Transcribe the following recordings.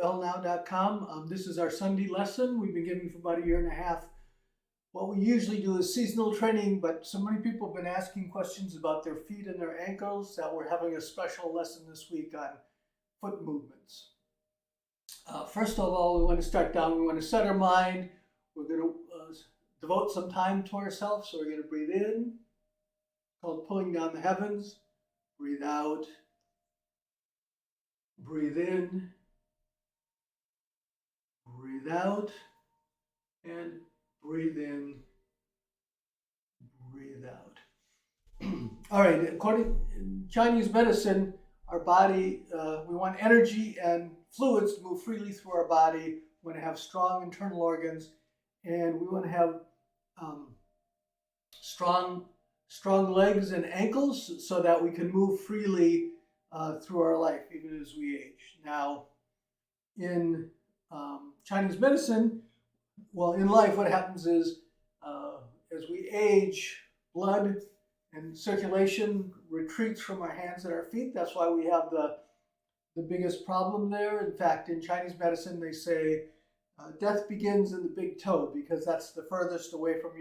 wellnow.com. This is our Sunday lesson. We've been giving for about a year and a half. What we usually do is seasonal training, but so many people have been asking questions about their feet and their ankles that we're having a special lesson this week on foot movements. First of all, we want to start down. We want to set our mind. We're going to devote some time to ourselves. So we're going to breathe in, called pulling down the heavens. Breathe out. Breathe in. Breathe out. And breathe in. Breathe out. All right, according to Chinese medicine, our body, we want energy and fluids to move freely through our body. We want to have strong internal organs, and we want to have strong legs and ankles so that we can move freely through our life, even as we age. Now, in Chinese medicine, well, in life, what happens is as we age, blood and circulation retreats from our hands and our feet. That's why we have the biggest problem there. In fact, in Chinese medicine, they say death begins in the big toe because that's the furthest away from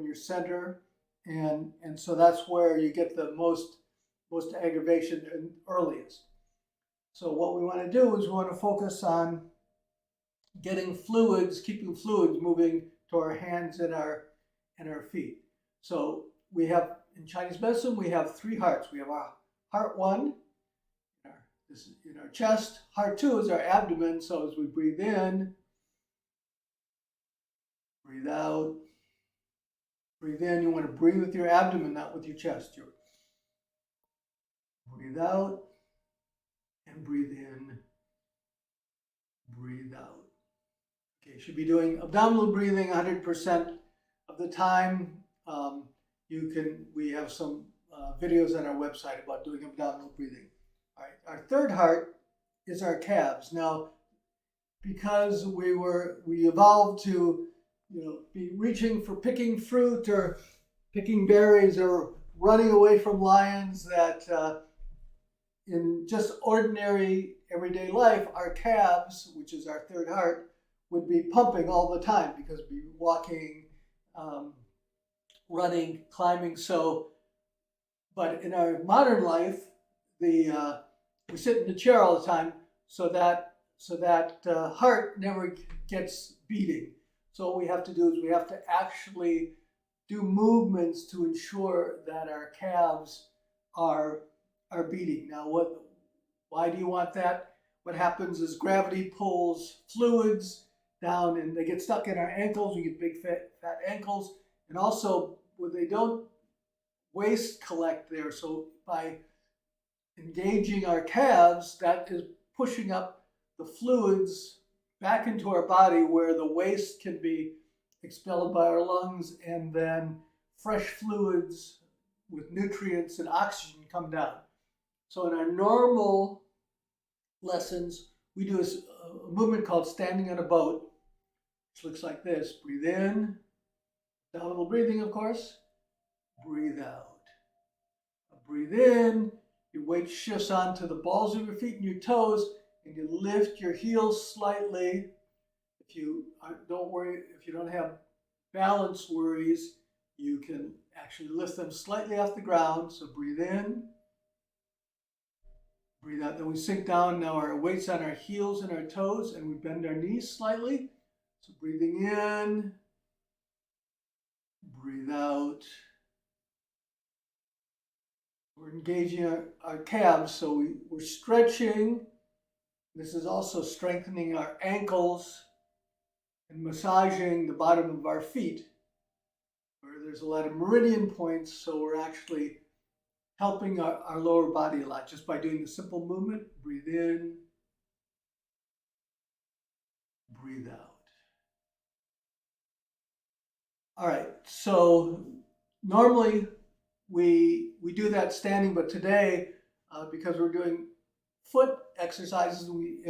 your center, and so that's where you get the most aggravation and earliest. So what we want to do is we want to focus on getting fluids, keeping fluids moving to our hands and our feet. So we have, in Chinese medicine, we have three hearts. We have our heart one, this is in our chest. Heart two is our abdomen. So as we breathe in, breathe out, breathe in. You want to breathe with your abdomen, not with your chest. Breathe out and breathe in, breathe out. Okay, you should be doing abdominal breathing 100% of the time. We have some videos on our website about doing abdominal breathing. All right, our third heart is our calves. Now, because we evolved to, be reaching for picking fruit or picking berries or running away from lions, that in just ordinary everyday life, our calves, which is our third heart, would be pumping all the time because we'd be walking, running, climbing. But in our modern life, we sit in the chair all the time, so that heart never gets beating. So what we have to do is we have to actually do movements to ensure that our calves are beating. Now, why do you want that? What happens is gravity pulls fluids down, and they get stuck in our ankles. We get big fat ankles, and also they don't waste collect there. So by engaging our calves, that is pushing up the fluids back into our body where the waste can be expelled by our lungs, and then fresh fluids with nutrients and oxygen come down. So in our normal lessons, we do a movement called standing on a boat, which looks like this. Breathe in, abdominal breathing, of course. Breathe out. Breathe in, your weight shifts onto the balls of your feet and your toes, and you lift your heels slightly. If you don't have balance worries, you can actually lift them slightly off the ground. So breathe in, breathe out. Then we sink down. Now our weight's on our heels and our toes, and we bend our knees slightly. So breathing in, breathe out. We're engaging our calves, so we're stretching. This is also strengthening our ankles and massaging the bottom of our feet, where there's a lot of meridian points, so we're actually helping our lower body a lot just by doing the simple movement. Breathe in, breathe out. All right, so normally we do that standing, but today, because we're doing foot exercises, we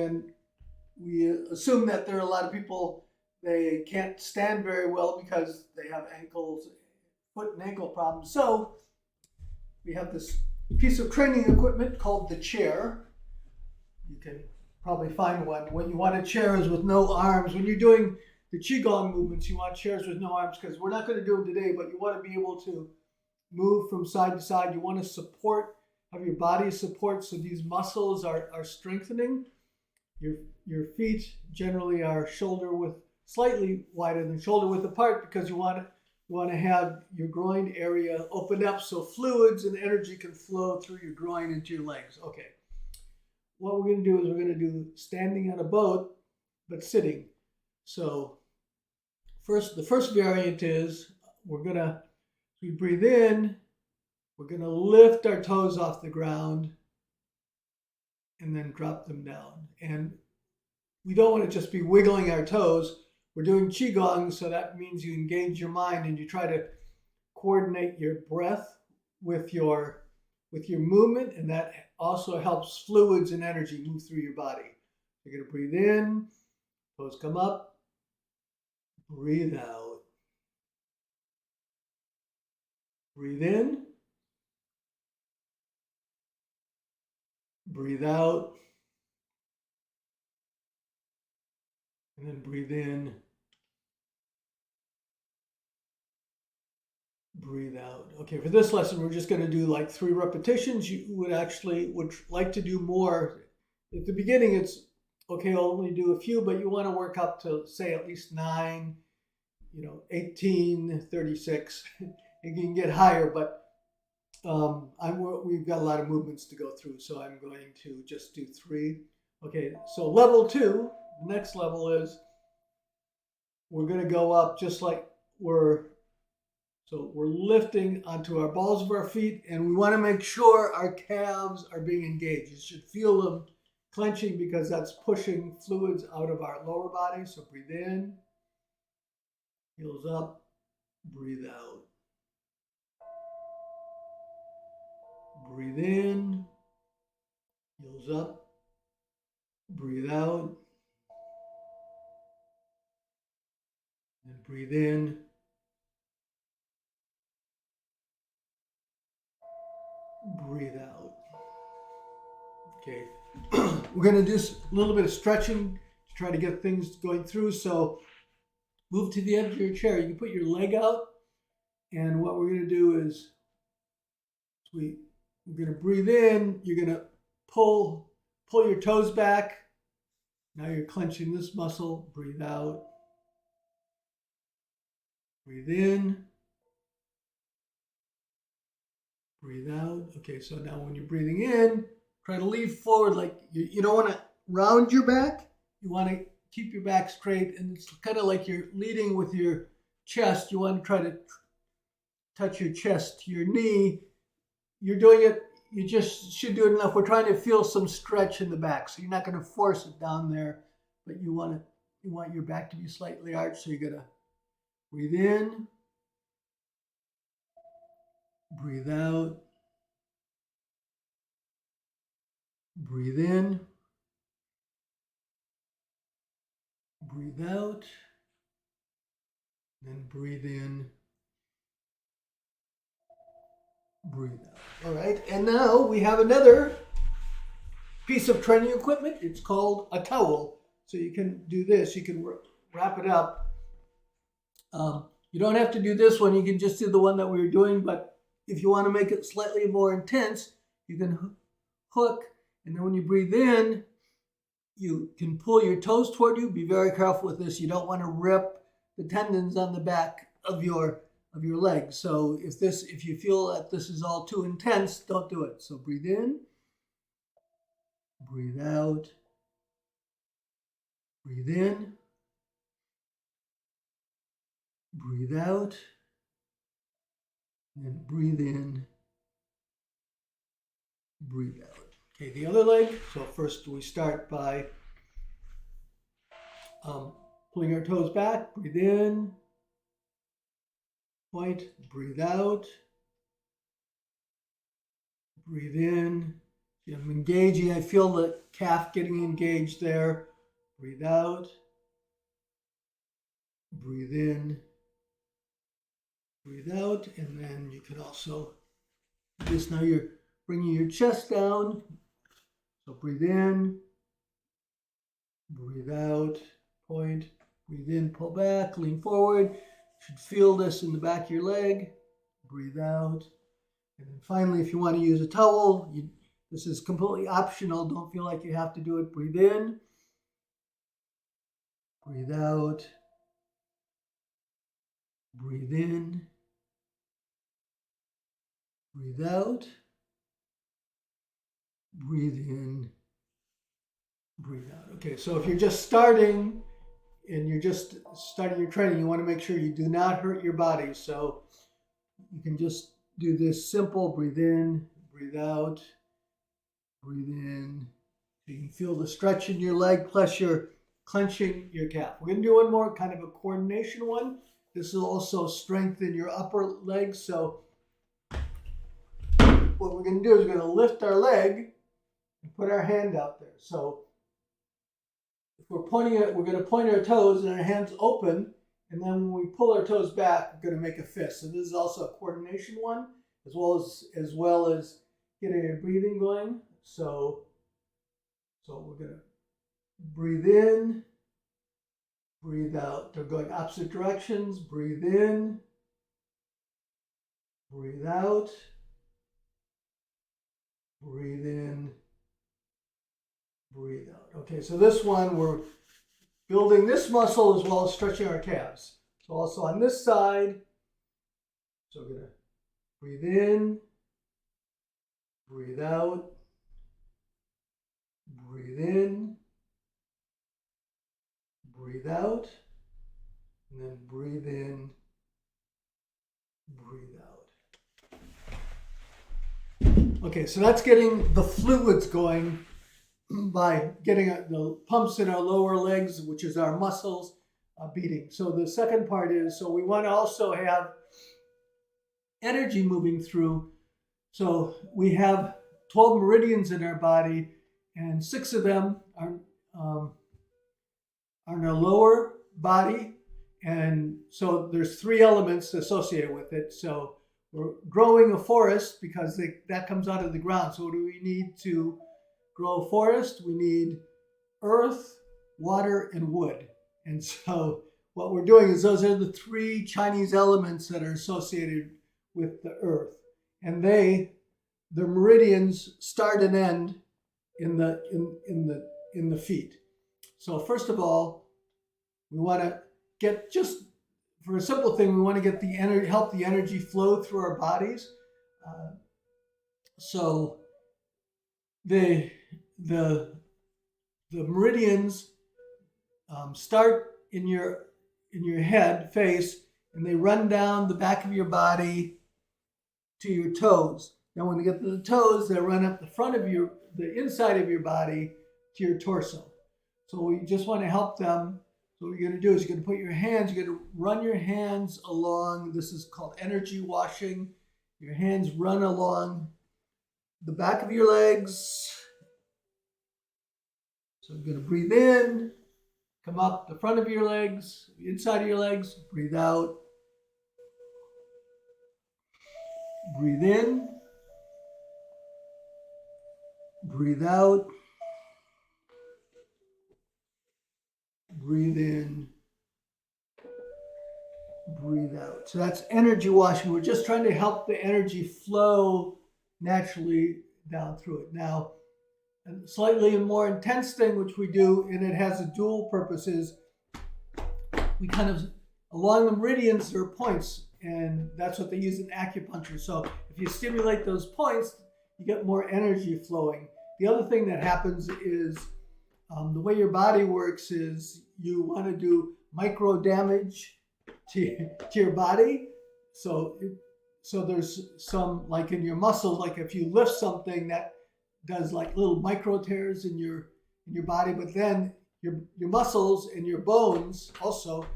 assume that there are a lot of people, they can't stand very well because they have foot and ankle problems. So we have this piece of training equipment called the chair. You can probably find one. What you want a chair is with no arms. When you're doing the Qigong movements, you want chairs with no arms because we're not going to do them today, but you want to be able to move from side to side. You want to support, have your body support so these muscles are strengthening. Your feet generally are slightly wider than shoulder width apart because you want to have your groin area open up so fluids and energy can flow through your groin into your legs. Okay. What we're going to do is we're going to do standing on a boat, but sitting. So the first variant is we breathe in, we're going to lift our toes off the ground and then drop them down. And we don't want to just be wiggling our toes. We're doing Qigong, so that means you engage your mind and you try to coordinate your breath with your movement, and that also helps fluids and energy move through your body. You're going to breathe in, toes come up, breathe out. Breathe in, breathe out, and then breathe in, breathe out. Okay, for this lesson, we're just going to do like 3 repetitions. You would like to do more. At the beginning, it's okay, I'll only do a few, but you want to work up to say at least 9, 18, 36. You can get higher, but we've got a lot of movements to go through, so I'm going to just do 3. Okay, so level 2, the next level is we're going to go up just like we're lifting onto our balls of our feet, and we want to make sure our calves are being engaged. You should feel them clenching because that's pushing fluids out of our lower body. So breathe in, heels up, breathe out. Breathe in, heels up, breathe out, and breathe in, breathe out. Okay, we're going to do a little bit of stretching to try to get things going through. So move to the edge of your chair. You can put your leg out, and what we're going to do is we're going to breathe in. You're going to pull your toes back. Now you're clenching this muscle. Breathe out. Breathe in. Breathe out. Okay, so now when you're breathing in, try to lean forward. Like you don't want to round your back. You want to keep your back straight, and it's kind of like you're leading with your chest. You want to try to touch your chest to your knee. You're doing it. You just should do it enough. We're trying to feel some stretch in the back, so you're not going to force it down there, but you want your back to be slightly arched. So you're going to breathe in, breathe out, breathe in, breathe out, then breathe in, breathe out. All right, and now we have another piece of training equipment. It's called a towel. So you can do this. You can wrap it up. You don't have to do this one. You can just do the one that we were doing. But if you want to make it slightly more intense, you can hook. And then when you breathe in, you can pull your toes toward you. Be very careful with this. You don't want to rip the tendons on the back of your legs. So if you feel that this is all too intense, don't do it. So breathe in, breathe out, breathe in, breathe out, and then breathe in, breathe out. Okay, the other leg. So first we start by pulling our toes back. Breathe in, point, breathe out, breathe in. I'm engaging. I feel the calf getting engaged there. Breathe out, breathe in, breathe out, and then you can also do this. Now you're bringing your chest down. So breathe in, breathe out, point, breathe in, pull back, lean forward. You should feel this in the back of your leg. Breathe out. And then finally, if you want to use a towel, this is completely optional. Don't feel like you have to do it. Breathe in. Breathe out. Breathe in. Breathe out. Breathe in. Breathe out. Okay, so if you're just starting and you're just starting your training, you want to make sure you do not hurt your body. So you can just do this simple. Breathe in, breathe out, breathe in. You can feel the stretch in your leg, plus you're clenching your calf. We're going to do one more, kind of a coordination one. This will also strengthen your upper leg. So what we're going to do is we're going to lift our leg and put our hand out there. So if we're pointing it, we're going to point our toes and our hands open. And then when we pull our toes back, we're going to make a fist. So this is also a coordination one, as well as getting your breathing going. So we're going to breathe in, breathe out. They're going opposite directions. Breathe in, breathe out, breathe in, breathe out. Okay, so this one, we're building this muscle as well as stretching our calves. So also on this side, so we're going to breathe in, breathe out, breathe in, breathe out, and then breathe in, breathe out. Okay, so that's getting the fluids going by getting the pumps in our lower legs, which is our muscles, beating. So the second part is, so we want to also have energy moving through. So we have 12 meridians in our body, and 6 of them are in our lower body. And so there's 3 elements associated with it. So we're growing a forest because that comes out of the ground. So what do we need to grow a forest? We need earth, water, and wood. And so what we're doing is those are the 3 Chinese elements that are associated with the earth. And the meridians start and end in the feet. So first of all, we want to get, just for a simple thing, we want to get the energy, help the energy flow through our bodies. So the meridians start in your head, face, and they run down the back of your body to your toes. Now when they get to the toes, they run up the front of the inside of your body to your torso. So we just want to help them. So what you're going to do is you're going to put your hands, you're going to run your hands along, this is called energy washing. Your hands run along the back of your legs. So you're going to breathe in, come up the front of your legs, the inside of your legs, breathe out. Breathe in, breathe out, breathe in, breathe out. So that's energy washing. We're just trying to help the energy flow naturally down through it. Now, a slightly more intense thing which we do, and it has a dual purpose, is we kind of, along the meridians, there are points, and that's what they use in acupuncture. So if you stimulate those points, you get more energy flowing. The other thing that happens is the way your body works is you want to do micro damage to your body. So there's some, like in your muscles, like if you lift something, that does like little micro tears in your body, but then your muscles and your bones also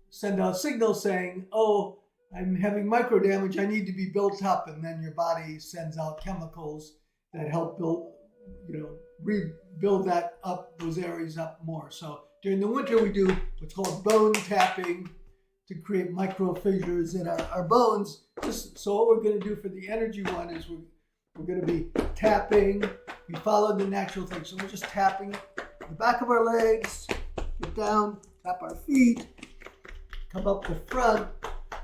send out signals saying, oh, I'm having micro damage, I need to be built up. And then your body sends out chemicals that help rebuild that up, those areas up more. So during the winter, we do what's called bone tapping to create micro fissures in our bones. So what we're going to do for the energy one is we're going to be tapping. We follow the natural thing. So we're just tapping the back of our legs, get down, tap our feet, come up the front.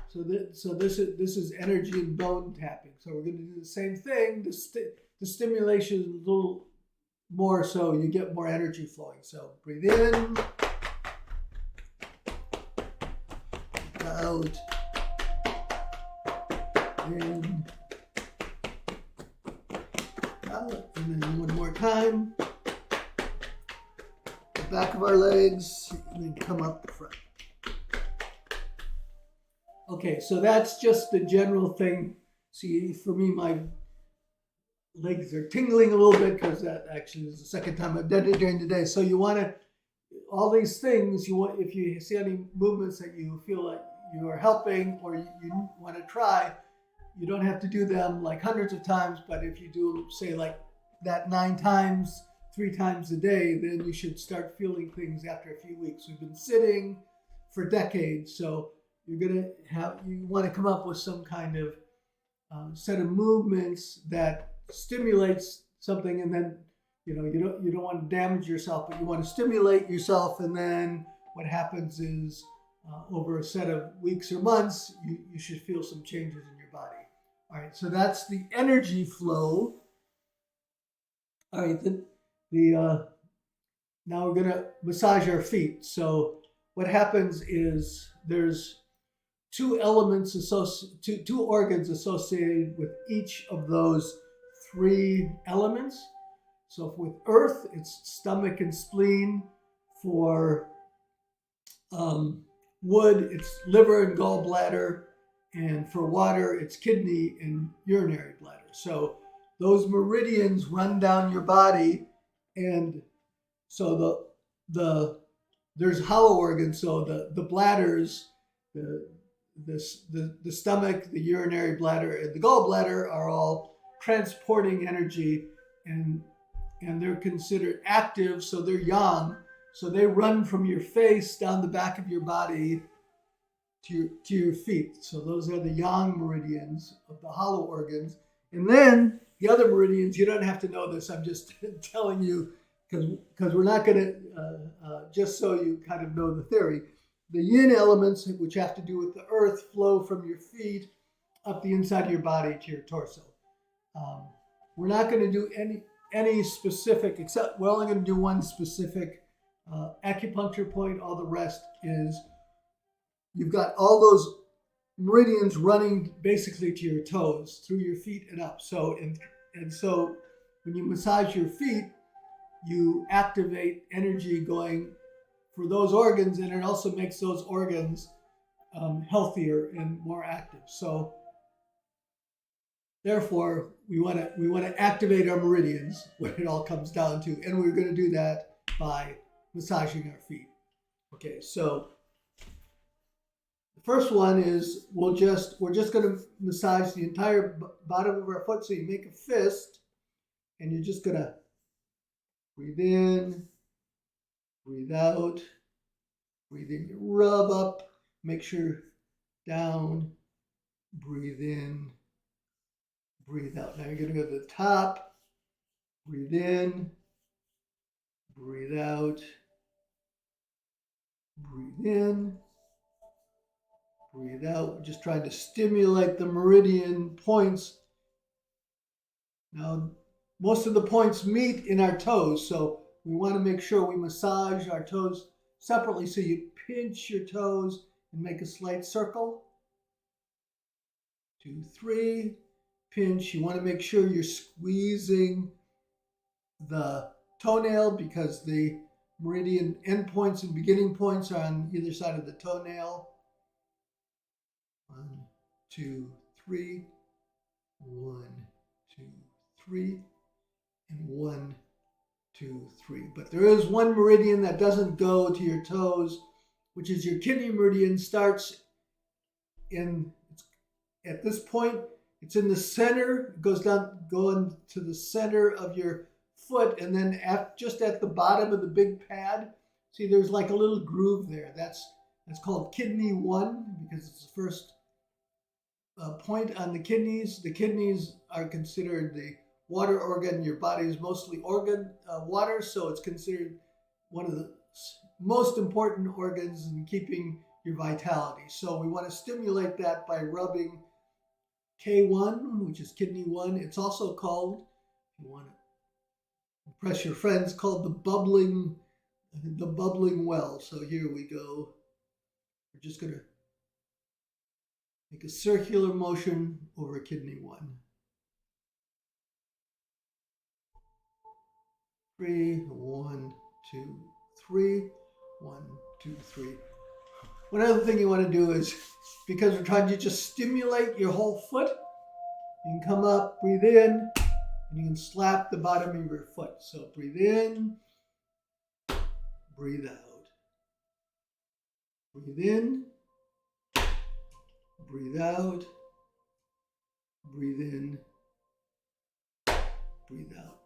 So this is energy and bone tapping. So we're going to do the same thing. The stimulation is a little more so you get more energy flowing. So breathe in, out, in, out, and then one more time. The back of our legs, and then come up the front. Okay, so that's just the general thing. See, for me, my legs are tingling a little bit because that actually is the second time I've done it during the day. So you want to, all these things, you want, if you see any movements that you feel like you are helping or you want to try, you don't have to do them like hundreds of times, but if you do, say, like that 9 times, 3 times a day, then you should start feeling things after a few weeks. We've been sitting for decades, so you want to come up with some kind of set of movements that stimulates something, and then you don't want to damage yourself, but you want to stimulate yourself, and then what happens is over a set of weeks or months, you should feel some changes in your body. All right, so that's the energy flow. All right, now we're going to massage our feet. So what happens is there's 2 organs associated with each of those 3 elements. So with earth, it's stomach and spleen. For wood, it's liver and gallbladder. And for water, it's kidney and urinary bladder. So those meridians run down your body, and so there's hollow organs. So the bladders, the stomach, the urinary bladder, and the gallbladder are all transporting energy, and they're considered active, so they're yang. So they run from your face down the back of your body to your feet. So those are the yang meridians of the hollow organs. And then the other meridians, you don't have to know this. I'm just telling you because we're not going to, just so you kind of know the theory. The yin elements, which have to do with the earth, flow from your feet up the inside of your body to your torso. We're not going to do any specific, except we're only going to do one specific acupuncture point. All the rest is you've got all those meridians running basically to your toes, through your feet and up. So so when you massage your feet, you activate energy going for those organs, and it also makes those organs healthier and more active. So therefore, we want to activate our meridians, what it all comes down to, and we're going to do that by massaging our feet. Okay, so the first one is we're just going to massage the entire bottom of our foot. So you make a fist, and you're just going to breathe in, breathe out, breathe in, you rub up, make sure down, breathe in, breathe out. Now you're going to go to the top, breathe in, breathe out, breathe in, breathe out. We're just trying to stimulate the meridian points. Now, most of the points meet in our toes, so we want to make sure we massage our toes separately. So you pinch your toes and make a slight circle. 2, 3, pinch. You want to make sure you're squeezing the toenail because the meridian endpoints and beginning points are on either side of the toenail. 1, 2, 3. 1, 2, 3. And 1, 2, 3. But there is one meridian that doesn't go to your toes, which is your kidney meridian. Starts at this point. It's in the center. It goes down, going to the center of your foot, and then just at the bottom of the big pad. See, there's like a little groove there. That's called kidney 1 because it's the first point on the kidneys. The kidneys are considered the water organ. Your body is mostly water, so it's considered one of the most important organs in keeping your vitality. So we want to stimulate that by rubbing K1, which is kidney 1. It's also called, if you want to impress your friends, called the bubbling well. So here we go. We're just going to make a circular motion over kidney 1. 3, 1, 2, 3, 1, 2, 3. One other thing you want to do is, because we're trying to just stimulate your whole foot, you can come up, breathe in, and you can slap the bottom of your foot. So breathe in, breathe out. Breathe in, breathe out, breathe in, breathe out.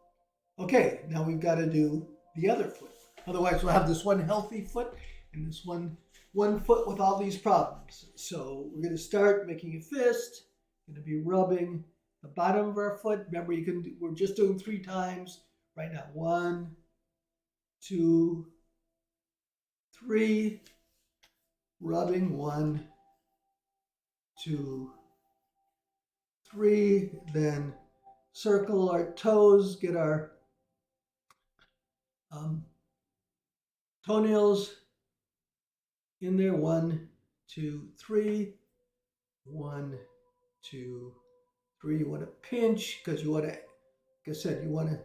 Okay, now we've got to do the other foot. Otherwise, we'll have this one healthy foot and this one foot with all these problems. So we're going to start making a fist. Going to be rubbing the bottom of our foot. Remember, we're just doing 3 times right now. 1, 2, 3. Rubbing 1, 2, 3. Then circle our toes. Get our toenails in there. 1, 2, 3. 1, 2, 3. You want to pinch because you want to, like I said, you want to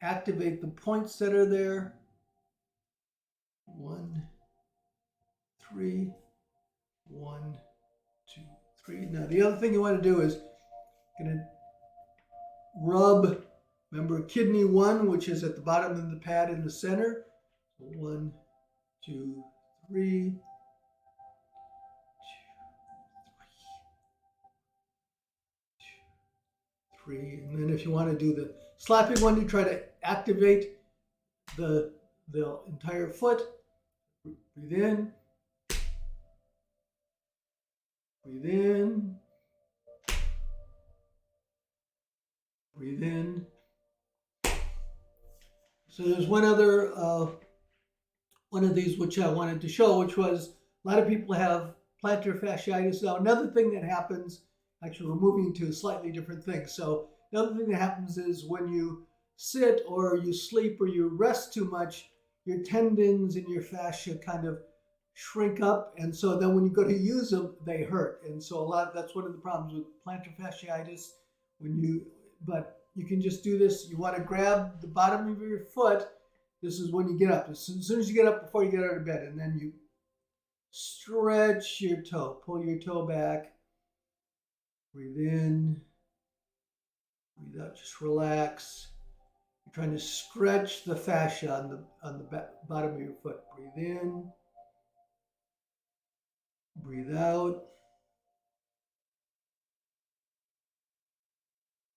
activate the points that are there. 1, 3. 1, 2, 3. Now the other thing you want to do is going to rub. Remember kidney 1, which is at the bottom of the pad in the center. 1, 2, 3. 3. And then if you want to do the slapping one, you try to activate the entire foot. Breathe in. Breathe in. Breathe in. So there's one other one of these which I wanted to show, which was a lot of people have plantar fasciitis. Now another thing that happens, actually we're moving to a slightly different thing. So another thing that happens is when you sit or you sleep or you rest too much, your tendons and your fascia kind of shrink up, and so then when you go to use them, they hurt. And so that's one of the problems with plantar fasciitis. But you can just do this. You want to grab the bottom of your foot. This is when you get up. As soon as you get up, before you get out of bed, and then you stretch your toe. Pull your toe back. Breathe in. Breathe out. Just relax. You're trying to stretch the fascia on the bottom of your foot. Breathe in. Breathe out.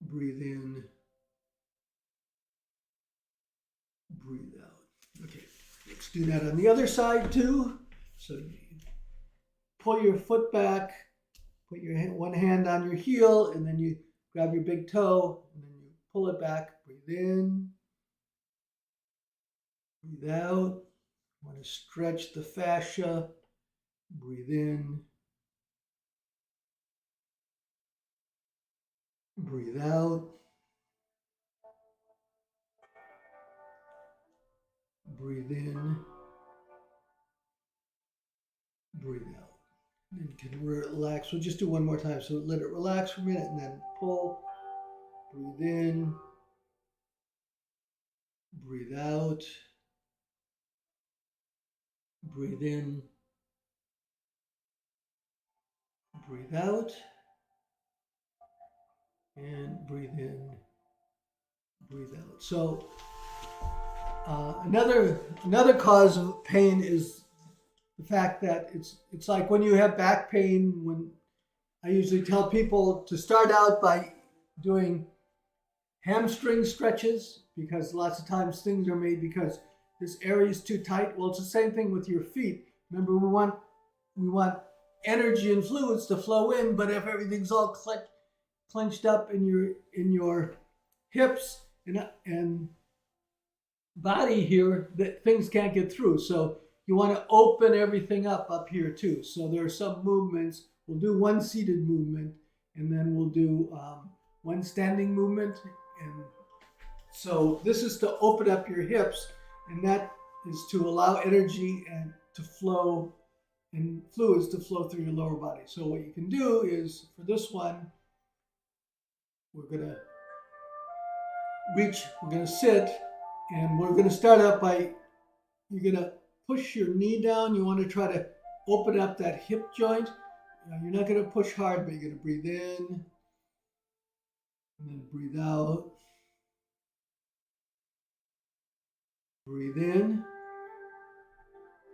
Breathe in. Breathe out. Okay, let's do that on the other side too. So you pull your foot back, put your one hand on your heel, and then you grab your big toe, and then you pull it back. Breathe in. Breathe out. Want to stretch the fascia. Breathe in. Breathe out. Breathe in. Breathe out. And you can relax. We'll just do one more time. So let it relax for a minute and then pull. Breathe in. Breathe out. Breathe in. Breathe out. And breathe in. Breathe out. So another cause of pain is the fact that it's like when you have back pain. When I usually tell people to start out by doing hamstring stretches, because lots of times things are made because this area is too tight. Well, it's the same thing with your feet. Remember, we want energy and fluids to flow in, but if everything's all clenched up in your hips and body here that things can't get through. So you want to open everything up here too. So there are some movements. We'll do one seated movement, and then we'll do one standing movement. And so this is to open up your hips, and that is to allow energy and to flow and fluids to flow through your lower body. So what you can do is, for this one, we're going to sit, and we're going to start out by, you're going to push your knee down. You want to try to open up that hip joint. You're not going to push hard, but you're going to breathe in and then breathe out. Breathe in.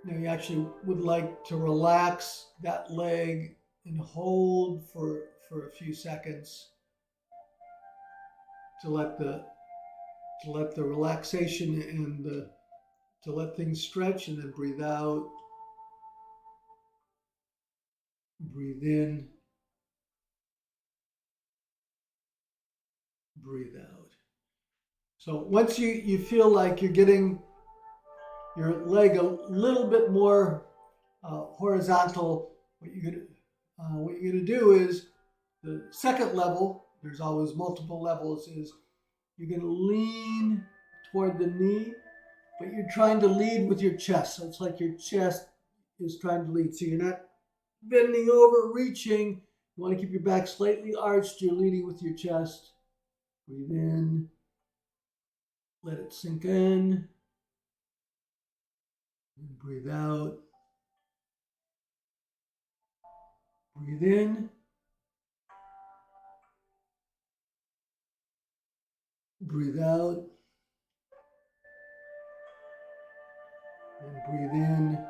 Now you actually would like to relax that leg and hold for a few seconds to let the relaxation and to let things stretch, and then breathe out. Breathe in. Breathe out. So once you feel like you're getting your leg a little bit more horizontal, what you're gonna do is the second level. There's always multiple levels. Is you're gonna lean toward the knee, but you're trying to lead with your chest. So it's like your chest is trying to lead. So you're not bending over, reaching. You want to keep your back slightly arched. You're leading with your chest. Breathe in. Let it sink in. And breathe out. Breathe in. Breathe out. And breathe in.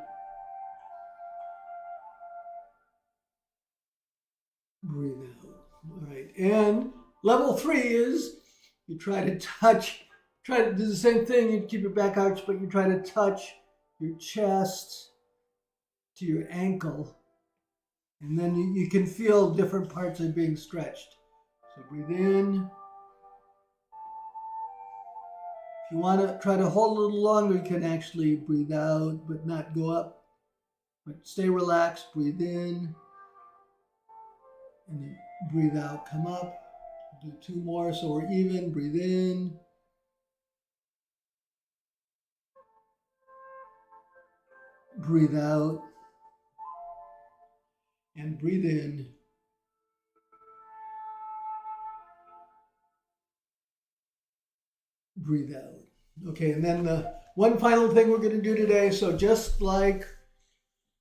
Breathe out. All right. And level 3 is you try to do the same thing. You keep your back arched, but you try to touch your chest to your ankle. And then you can feel different parts are being stretched. So breathe in. If you want to try to hold a little longer, you can actually breathe out, but not go up. But stay relaxed, breathe in. And then breathe out, come up. Do 2 more so we're even. Breathe in. Breathe out. And breathe in. Breathe out. Okay, and then the one final thing we're going to do today, so just like,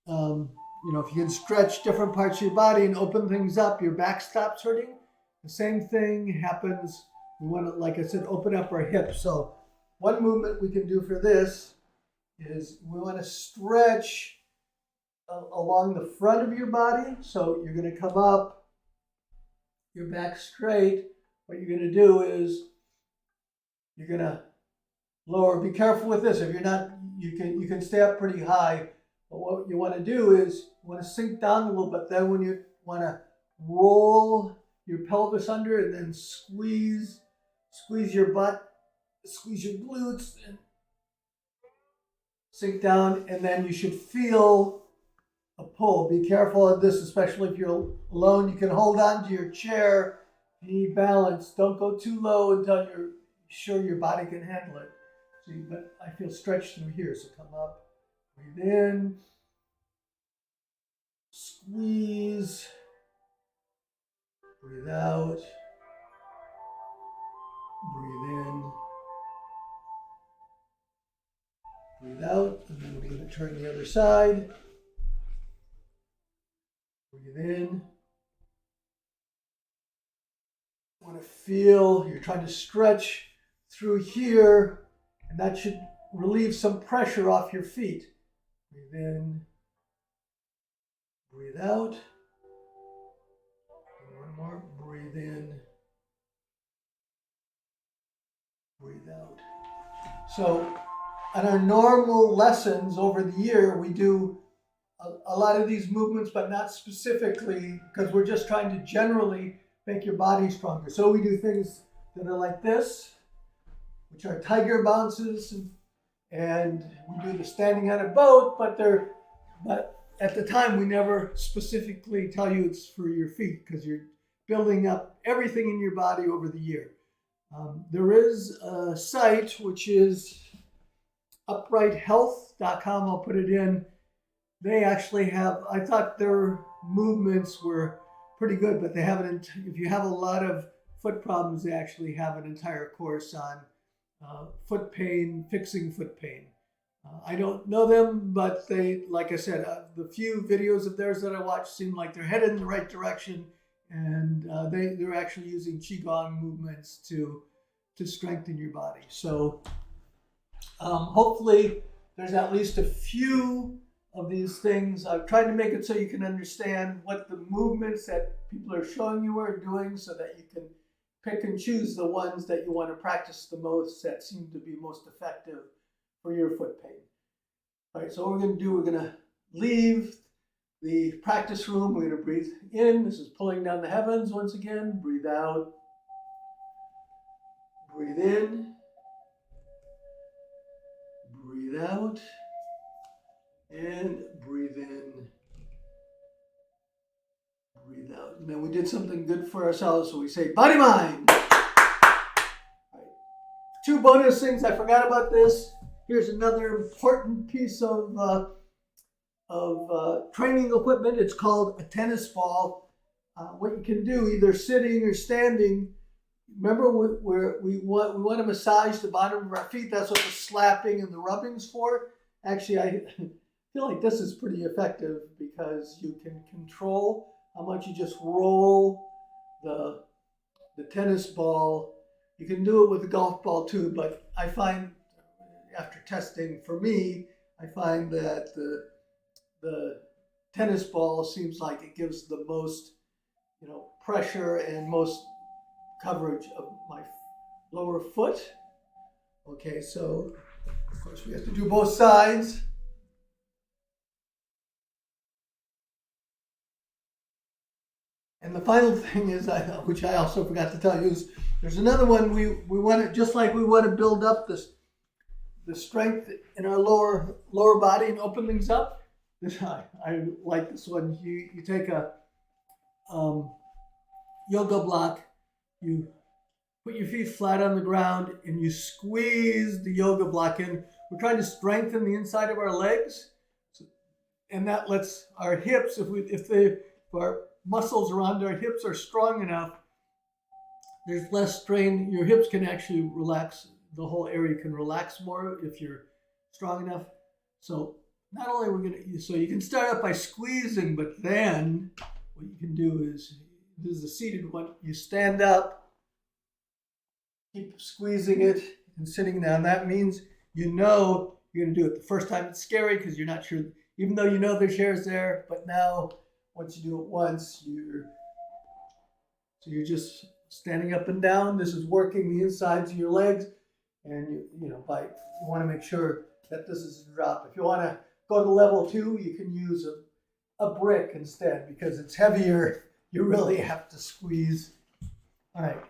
if you can stretch different parts of your body and open things up, your back stops hurting. The same thing happens. We want to, like I said, open up our hips. So one movement we can do for this is we want to stretch along the front of your body. So you're going to come up, your back straight. What you're going to do is you're going to lower. Be careful with this. If you're not, you can stay up pretty high. But what you want to do is you want to sink down a little bit. Then when you want to roll your pelvis under and then squeeze your butt, squeeze your glutes, and sink down. And then you should feel a pull. Be careful of this, especially if you're alone. You can hold on to your chair. If you need balance, don't go too low until you're sure your body can handle it. See, but I feel stretched through here, so come up, breathe in, squeeze, breathe out, breathe in, breathe out, and then we're going to turn the other side, breathe in. Want to feel, you're trying to stretch through here, and that should relieve some pressure off your feet. Breathe in, breathe out. And one more, breathe in, breathe out. So on our normal lessons over the year, we do a lot of these movements, but not specifically, because we're just trying to generally make your body stronger. So we do things that are like this, which are tiger bounces and we do the standing on a boat, but at the time we never specifically tell you it's for your feet because you're building up everything in your body over the year. There is a site which is uprighthealth.com. I'll put it in. They actually have, I thought their movements were pretty good, but they have if you have a lot of foot problems, they actually have an entire course on foot pain, fixing foot pain. I don't know them, but they, like I said, the few videos of theirs that I watched seem like they're headed in the right direction, and they're actually using Qigong movements to strengthen your body. So hopefully there's at least a few of these things. I've tried to make it so you can understand what the movements that people are showing you are doing so that you can pick and choose the ones that you want to practice the most that seem to be most effective for your foot pain. All right, so what we're going to do, we're going to leave the practice room. We're going to breathe in. This is pulling down the heavens once again. Breathe out. Breathe in. Breathe out. And breathe in. Breathe out. And then we did something good for ourselves, so we say body mind. All right. 2 bonus things. I forgot about this. Here's another important piece of training equipment. It's called a tennis ball. What you can do, either sitting or standing. Remember, we want to massage the bottom of our feet. That's what the slapping and the rubbing's for. Actually, I feel like this is pretty effective because you can control how much you just roll the tennis ball. You can do it with the golf ball too, but I find after testing, for me, I find that the tennis ball seems like it gives the most, pressure and most coverage of my lower foot. Okay, so of course we have to do both sides. And the final thing is, which I also forgot to tell you, is there's another one we want to, just like we want to build up the strength in our lower body and open things up. I like this one. You take a yoga block, you put your feet flat on the ground, and you squeeze the yoga block in. We're trying to strengthen the inside of our legs, and that lets our hips, if our muscles around our hips are strong enough, there's less strain. Your hips can actually relax. The whole area can relax more if you're strong enough. So not only we're so you can start out by squeezing, but then what you can do is, this is a seated one, you stand up, keep squeezing it and sitting down. That means you're going to do it. The first time it's scary because you're not sure, even though you know there's hairs there, but now once you do it once, you're just standing up and down. This is working the insides of your legs. And you want to make sure that this is a drop. If you want to go to level 2, you can use a brick instead because it's heavier. You really have to squeeze. All right,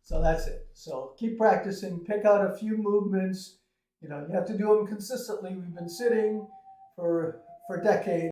so that's it. So keep practicing. Pick out a few movements. You have to do them consistently. We've been sitting for decades.